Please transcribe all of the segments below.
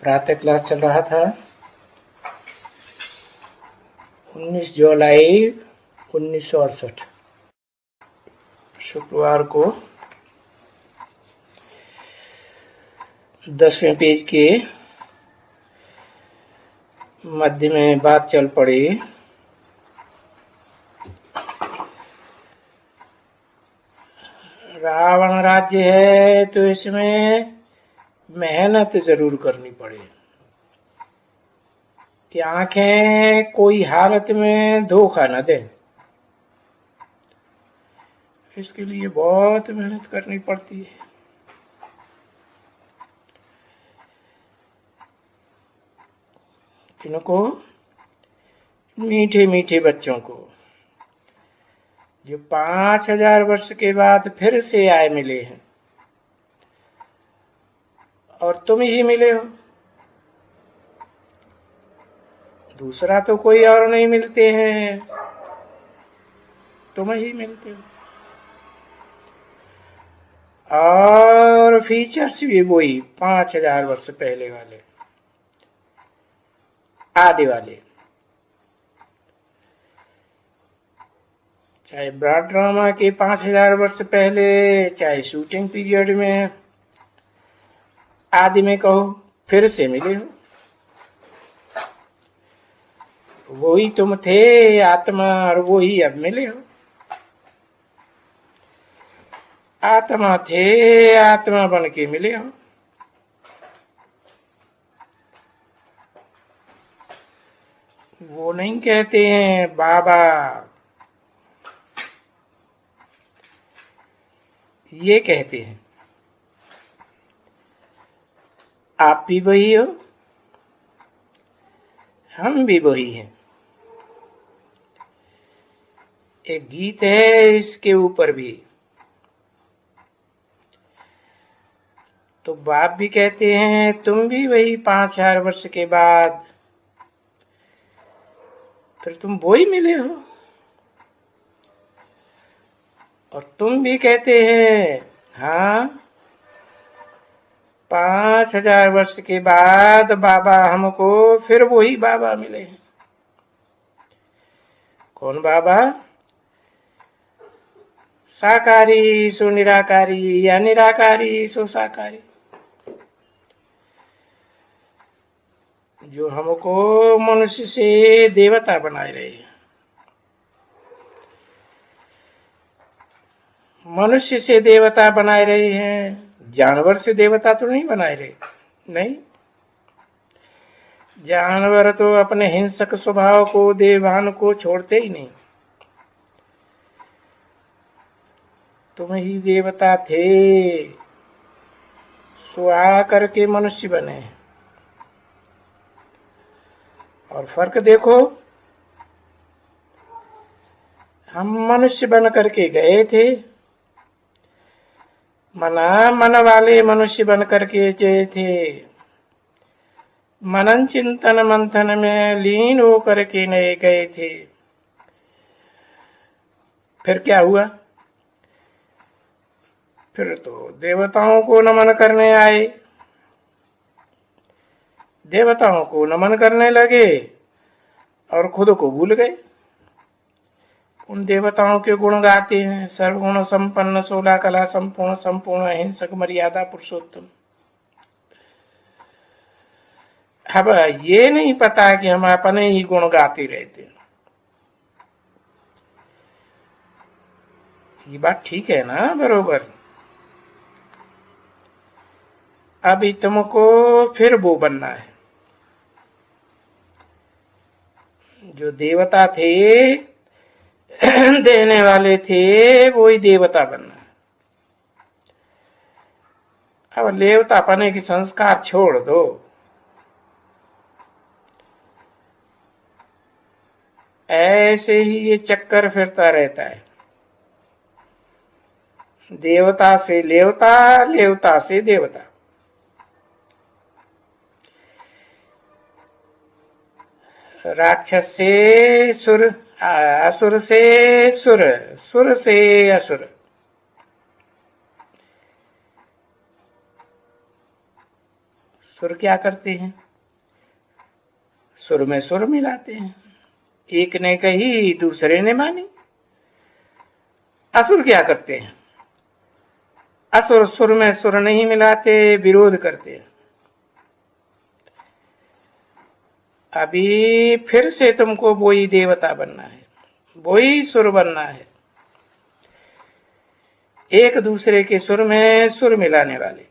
प्रातः क्लास चल रहा था 19 जुलाई 1968 शुक्रवार को 10वें पेज के मध्य में बात चल पड़ी रावण राज्य है तो इसमें मेहनत जरूर करनी पड़े कि आंखें कोई हालत में धोखा न दे। इसके लिए बहुत मेहनत करनी पड़ती है। इनको मीठे मीठे बच्चों को जो 5000 वर्ष के बाद फिर से आए मिले हैं और तुम ही मिले हो, दूसरा तो कोई और नहीं मिलते हैं, तुम ही मिलते हो। और फीचर्स भी वही 5000 वर्ष पहले वाले आदि वाले, चाहे ब्रॉड ड्रामा के 5000 वर्ष पहले, चाहे शूटिंग पीरियड में आदि में कहो, फिर से मिले हो। वही तुम थे आत्मा और वही अब मिले हो। आत्मा थे, आत्मा बन के मिले हो। वो नहीं कहते हैं बाबा, ये कहते हैं आप भी वही हो, हम भी वही हैं। एक गीत है इसके ऊपर भी, तो बाप भी कहते हैं तुम भी वही 5000 वर्ष के बाद फिर तुम वही मिले हो। और तुम भी कहते हैं हाँ 5000 वर्ष के बाद बाबा हमको फिर वही बाबा मिले हैं। कौन बाबा? साकारी सो निराकारी या निराकारी सो साकारी, जो हमको मनुष्य से देवता बनाए रहे हैं। मनुष्य से देवता बनाए रहे हैं, जानवर से देवता तो नहीं बनाए रहे। नहीं, जानवर तो अपने हिंसक स्वभाव को, देवान को छोड़ते ही नहीं। तुम ही देवता थे, सो आ करके मनुष्य बने। और फर्क देखो, हम मनुष्य बन करके गए थे, मना मन वाले मनुष्य बन करके गए थे, मनन चिंतन मंथन में लीन होकर के नए गए थे। फिर क्या हुआ? फिर तो देवताओं को नमन करने आए, देवताओं को नमन करने लगे और खुद को भूल गए। उन देवताओं के गुण गाते हैं, सर्वगुण संपन्न, 16 कला संपूर्ण, संपूर्ण अहिंसक, मर्यादा पुरुषोत्तम। अब ये नहीं पता कि हम अपने ही गुण गाते रहते हैं। ये बात ठीक है ना? बरोबर। अभी तुमको फिर वो बनना है, जो देवता थे देने वाले थे, वही देवता बनना है। अब देवता बने की संस्कार छोड़ दो। ऐसे ही ये चक्कर फिरता रहता है, देवता से लेवता, लेवता से देवता। राक्षस से सुर, असुर से सुर, सुर से असुर। सुर क्या करते हैं? सुर में सुर मिलाते हैं। एक ने कही दूसरे ने मानी। असुर क्या करते हैं? असुर सुर में सुर नहीं मिलाते, विरोध करते हैं। अभी फिर से तुमको वही देवता बनना है, वही सुर बनना है, एक दूसरे के सुर में सुर मिलाने वाले।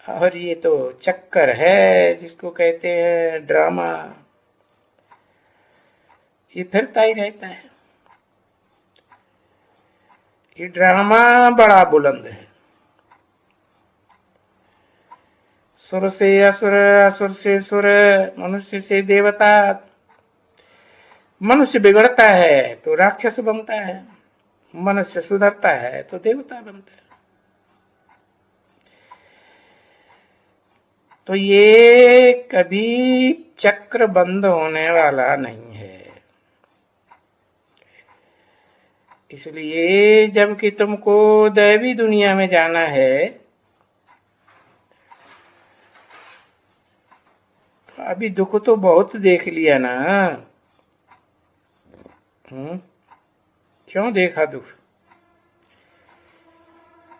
और ये तो चक्कर है जिसको कहते हैं ड्रामा, ये फिरता ही रहता है। ये ड्रामा बड़ा बुलंद है। सुर से असुर, असुर से सुर, मनुष्य से देवता। मनुष्य बिगड़ता है तो राक्षस बनता है, मनुष्य सुधरता है तो देवता बनता है। तो ये कभी चक्र बंद होने वाला नहीं है। इसलिए जबकि तुमको दैवी दुनिया में जाना है, अभी दुख तो बहुत देख लिया ना। क्यों देखा दुख?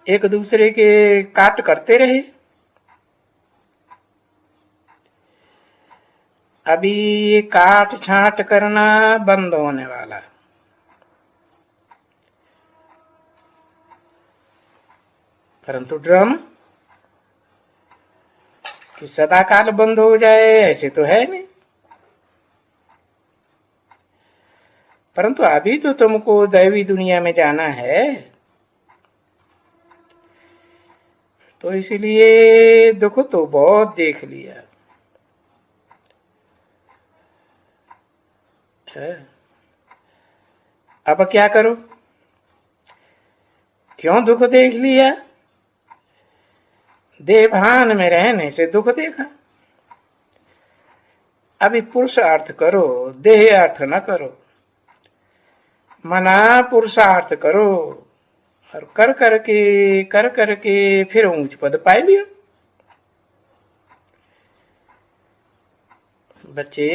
एक दूसरे के काट करते रहे। अभी ये काट छांट करना बंद होने वाला। परंतु ड्रामा कि सदा काल बंद हो जाए ऐसे तो है नहीं। परंतु अभी तो तुमको दैवी दुनिया में जाना है, तो इसलिए दुख तो बहुत देख लिया है। अब क्या करो? क्यों दुख देख लिया? देवभान में रहने से दुख देखा। अभी पुरुषार्थ करो, देह अर्थ न करो। मना पुरुषार्थ करो और कर करके फिर ऊंच पद पाई लियो। बच्चे,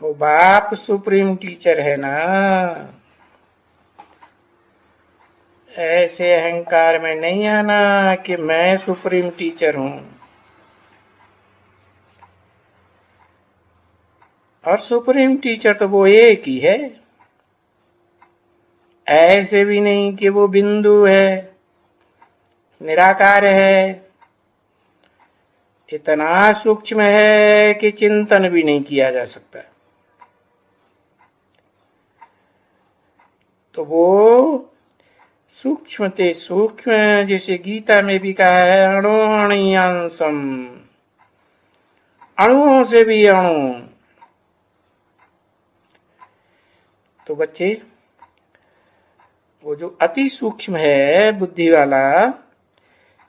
वो बाप सुप्रीम टीचर है ना। ऐसे अहंकार में नहीं आना कि मैं सुप्रीम टीचर हूं। और सुप्रीम टीचर तो वो एक ही है। ऐसे भी नहीं कि वो बिंदु है, निराकार है, इतना सूक्ष्म है कि चिंतन भी नहीं किया जा सकता। तो वो सूक्ष्म ते सूक्ष्म, जैसे गीता में भी कहा है, अणुअणियांसम, अणुओं से भी अणु। तो बच्चे, वो जो अति सूक्ष्म है बुद्धि वाला,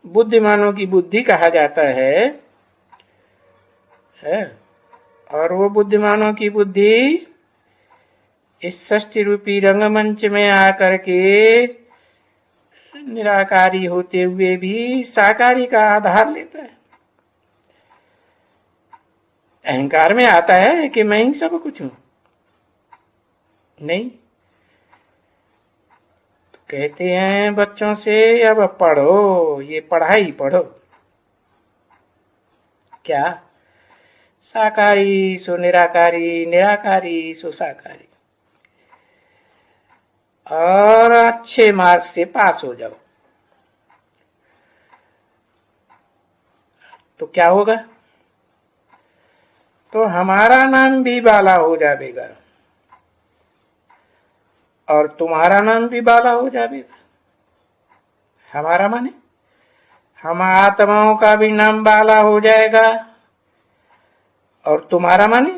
बुद्धिमानों की बुद्धि कहा जाता है। और वो बुद्धिमानों की बुद्धि इस षष्ठी रूपी रंगमंच में आकर के निराकारी होते हुए भी साकारी का आधार लेता है। अहंकार में आता है कि मैं ही सब कुछ हूं। नहीं, तो कहते हैं बच्चों से, अब पढ़ो, ये पढ़ाई पढ़ो। क्या? साकारी सो निराकारी, निराकारी सो साकारी। और अच्छे मार्क से पास हो जाओ। तो क्या होगा? तो हमारा नाम भी बाला हो जाएगा और तुम्हारा नाम भी बाला हो जाएगा। हमारा माने हम आत्माओं का भी नाम बाला हो जाएगा। और तुम्हारा माने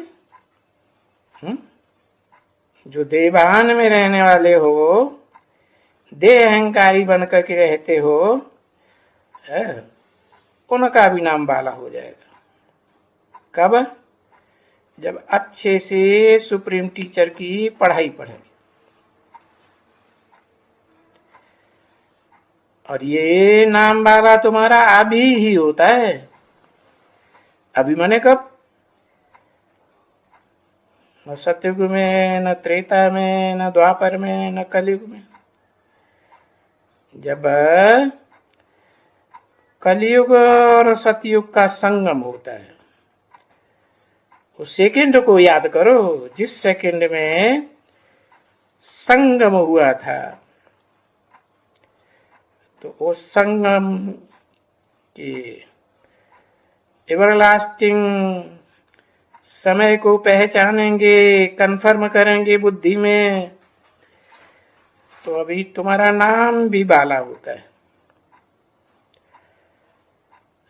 जो देवान में रहने वाले हो, देह अहंकारी बनकर के रहते हो, उनका भी नाम बाला हो जाएगा। कब? जब अच्छे से सुप्रीम टीचर की पढ़ाई पढ़े। और ये नाम वाला तुम्हारा अभी ही होता है। अभी माने कब? न सतयुग में, न त्रेता में, न द्वापर में, न कलयुग में। जब कलयुग और सतयुग का संगम होता है, उस सेकंड को याद करो जिस सेकंड में संगम हुआ था। तो उस संगम के एवरलास्टिंग समय को पहचानेंगे, कंफर्म करेंगे बुद्धि में, तो अभी तुम्हारा नाम भी बाला होता है,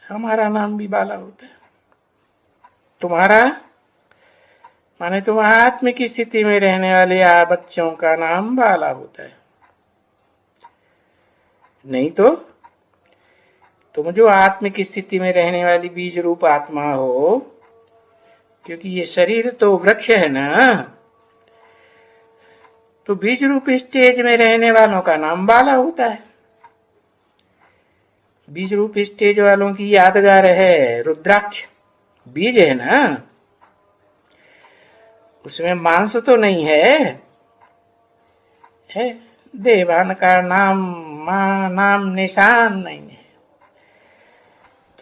हमारा नाम भी बाला होता है। तुम्हारा माने तुम आत्म की स्थिति में रहने वाले बच्चों का नाम बाला होता है। नहीं तो तुम जो आत्म की स्थिति में रहने वाली बीज रूप आत्मा हो, क्योंकि ये शरीर तो वृक्ष है ना, तो बीज रूप स्टेज में रहने वालों का नाम बाला होता है। बीज रूप स्टेज वालों की यादगार है रुद्राक्ष, बीज है ना, उसमें मांस तो नहीं है देवान का नाम निशान नहीं है।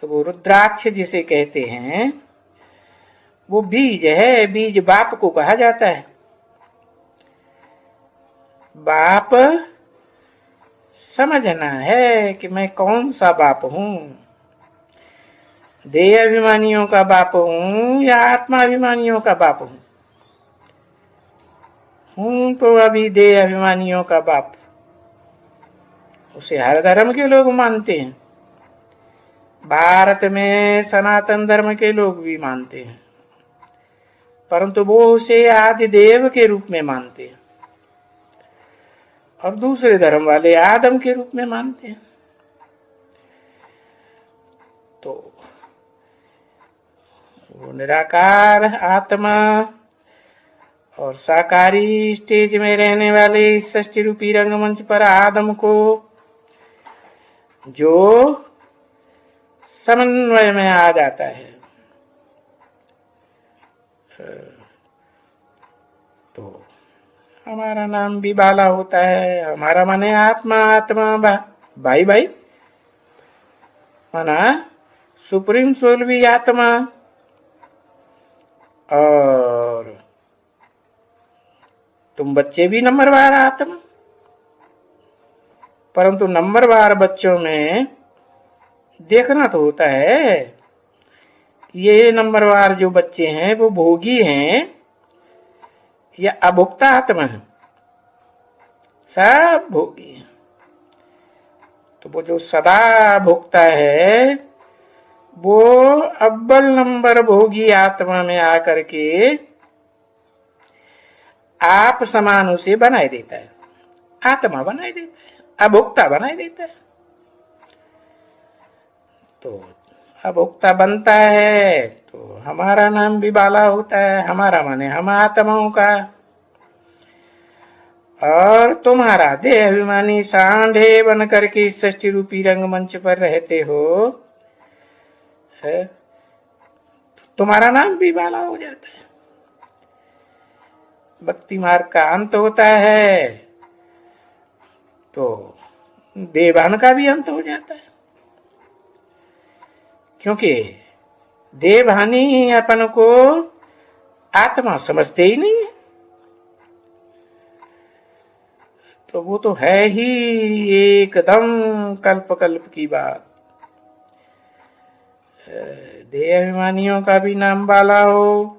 तो वो रुद्राक्ष जिसे कहते हैं वो बीज है। बीज बाप को कहा जाता है। बाप समझना है कि मैं कौन सा बाप हूं, देह अभिमानियों का बाप हूं या आत्मा अभिमानियों का बाप हूं। तो अभी देह अभिमानियों का बाप, उसे हर धर्म के लोग मानते हैं। भारत में सनातन धर्म के लोग भी मानते हैं, परंतु वो उसे आदि देव के रूप में मानते हैं, और दूसरे धर्म वाले आदम के रूप में मानते हैं। तो वो निराकार आत्मा और साकारी स्टेज में रहने वाले इस सृष्टि रूपी रंगमंच पर आदम को जो समन्वय में आ जाता है, तो हमारा नाम भी बाला होता है। हमारा माने आत्मा, आत्मा भाई भाई माना सुप्रीम सोल भी आत्मा, और तुम बच्चे भी नंबरवार आत्मा। परंतु नंबरवार बच्चों में देखना तो होता है, ये नंबरवार जो बच्चे हैं वो भोगी हैं या अभोक्ता आत्मा है। सब भोगी हैं। तो वो जो सदा भोगता है वो अव्वल नंबर भोगी आत्मा में आकर के आप समान उसे बनाए देता है, आत्मा बनाए देता है, अभोक्ता बनाए देता है। तो अभोक्ता बनता है तो हमारा नाम भी बाला होता है। हमारा माने हम आत्माओं का, और तुम्हारा देह अभिमानी सांढे बन करके इस सृष्टि रूपी रंगमंच पर रहते हो, है? तुम्हारा नाम भी बाला हो जाता है। भक्ति मार्ग का अंत होता है तो देवान का भी अंत हो जाता है, क्योंकि देवहानी अपन को आत्मा समझते ही नहीं है। तो वो तो है ही एकदम कल्प कल्प की बात। देह अभिमानियों का भी नाम बाला हो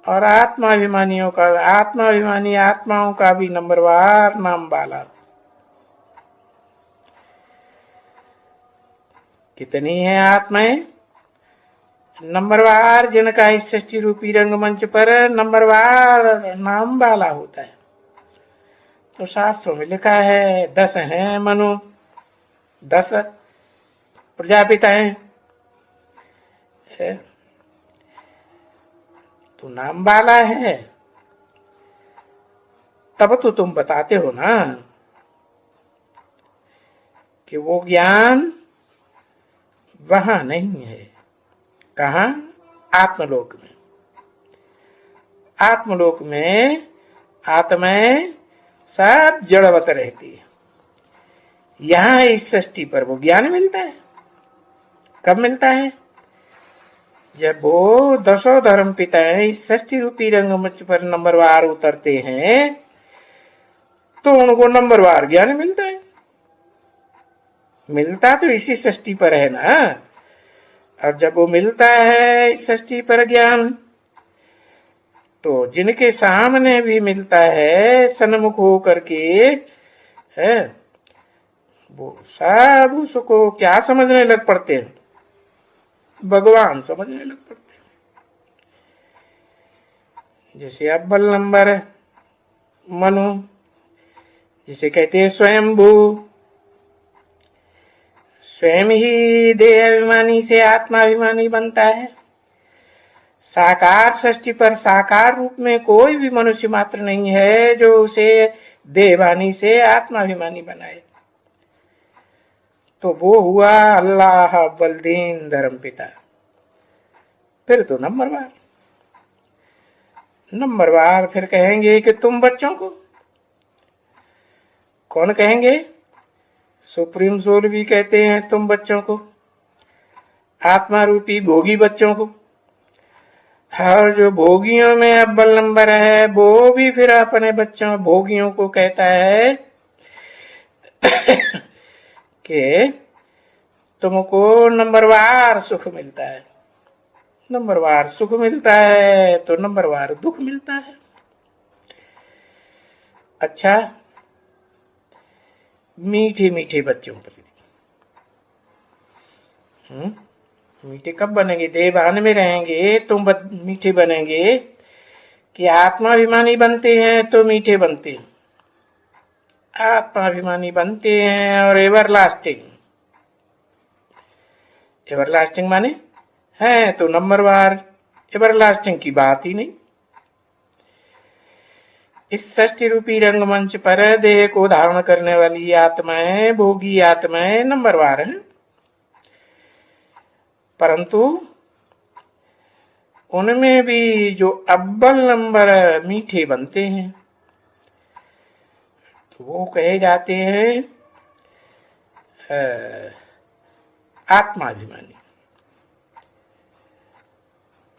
और आत्माभिमानियों का, आत्माभिमानी आत्माओं का भी नंबरवार नाम बाला। कितनी है आत्माएं? नंबरवार जिनका इस सृष्टि रूपी रंगमंच पर नंबरवार नाम बाला होता है। तो शास्त्रों में लिखा है 10 हैं मनु, 10 प्रजापिताएं है। तो नाम बाला है तब तो तुम बताते हो ना। कि वो ज्ञान वहां नहीं है। कहा? आत्मलोक में। आत्मलोक में आत्माएं सब जड़वत रहती है। यहां इस सृष्टि पर वो ज्ञान मिलता है। कब मिलता है? जब वो दसों धर्म पिताएं इस सृष्टि रूपी रंगमंच पर नंबरवार उतरते हैं तो उनको नंबरवार ज्ञान मिलता है। मिलता तो इसी सृष्टि पर है ना। और जब वो मिलता है इस सृष्टि पर ज्ञान, तो जिनके सामने भी मिलता है सन्मुख होकर के है, वो सब उसको क्या समझने लग पड़ते हैं? भगवान समझने लग पड़ते हैं। जैसे अव्वल नंबर मनु, जिसे कहते हैं स्वयंभू, स्वयं ही देह अभिमानी से आत्माभिमानी बनता है। साकार सृष्टि पर साकार रूप में कोई भी मनुष्य मात्र नहीं है जो उसे देहवानी से आत्माभिमानी बनाए। तो वो हुआ अल्लाह अव्वल-दीन धर्म पिता। फिर तो नंबरवार फिर कहेंगे कि तुम बच्चों को। कौन कहेंगे? सुप्रीम सोल भी कहते हैं तुम बच्चों को, आत्मा रूपी भोगी बच्चों को। और जो भोगियों में अव्वल नंबर है वो भी फिर अपने बच्चों भोगियों को कहता है कि तुमको नंबरवार सुख मिलता है। नंबरवार सुख मिलता है तो नंबरवार दुख मिलता है। अच्छा, मीठे मीठे बच्चों पर मीठे कब बनेंगे? देवान में रहेंगे तो मीठे बनेंगे कि आत्माभिमानी बनते हैं तो मीठे बनते हैं। आत्माभिमानी बनते हैं और एवरलास्टिंग। एवरलास्टिंग माने है तो नंबरवार। एवरलास्टिंग की बात ही नहीं। इस सृष्टि रूपी रंगमंच पर देह को धारण करने वाली आत्माएं, भोगी आत्माएं नंबरवार हैं, परंतु उनमें भी जो अव्वल नंबर मीठे बनते हैं तो वो कहे जाते हैं आत्माभिमानी।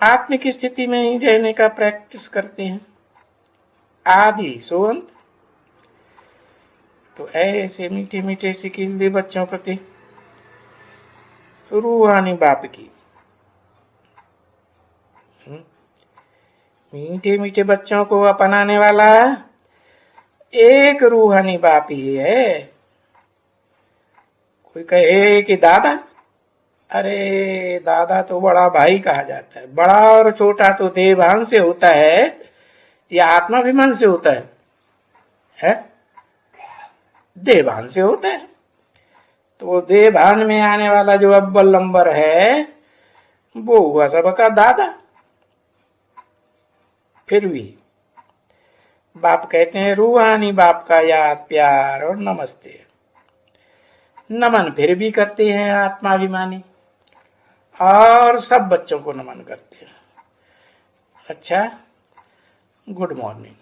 आत्म की स्थिति में ही रहने का प्रैक्टिस करते हैं, आदि सोअंत। तो ऐसे मीठे मीठे सिकिल दे बच्चों प्रति रूहानी बाप की। मीठे मीठे बच्चों को अपनाने वाला एक रूहानी बाप ही है। कोई कहे कि दादा, अरे दादा तो बड़ा भाई कहा जाता है। बड़ा और छोटा तो देहभान से होता है या आत्माभिमान से होता है? देहभान से होता है। तो वो देहभान में आने वाला जो अव्वल नंबर है वो हुआ सबका दादा। फिर भी बाप कहते हैं रूहानी बाप का याद, प्यार और नमस्ते। नमन फिर भी करते हैं आत्माभिमानी और सब बच्चों को नमन करते हैं। अच्छा, गुड मॉर्निंग।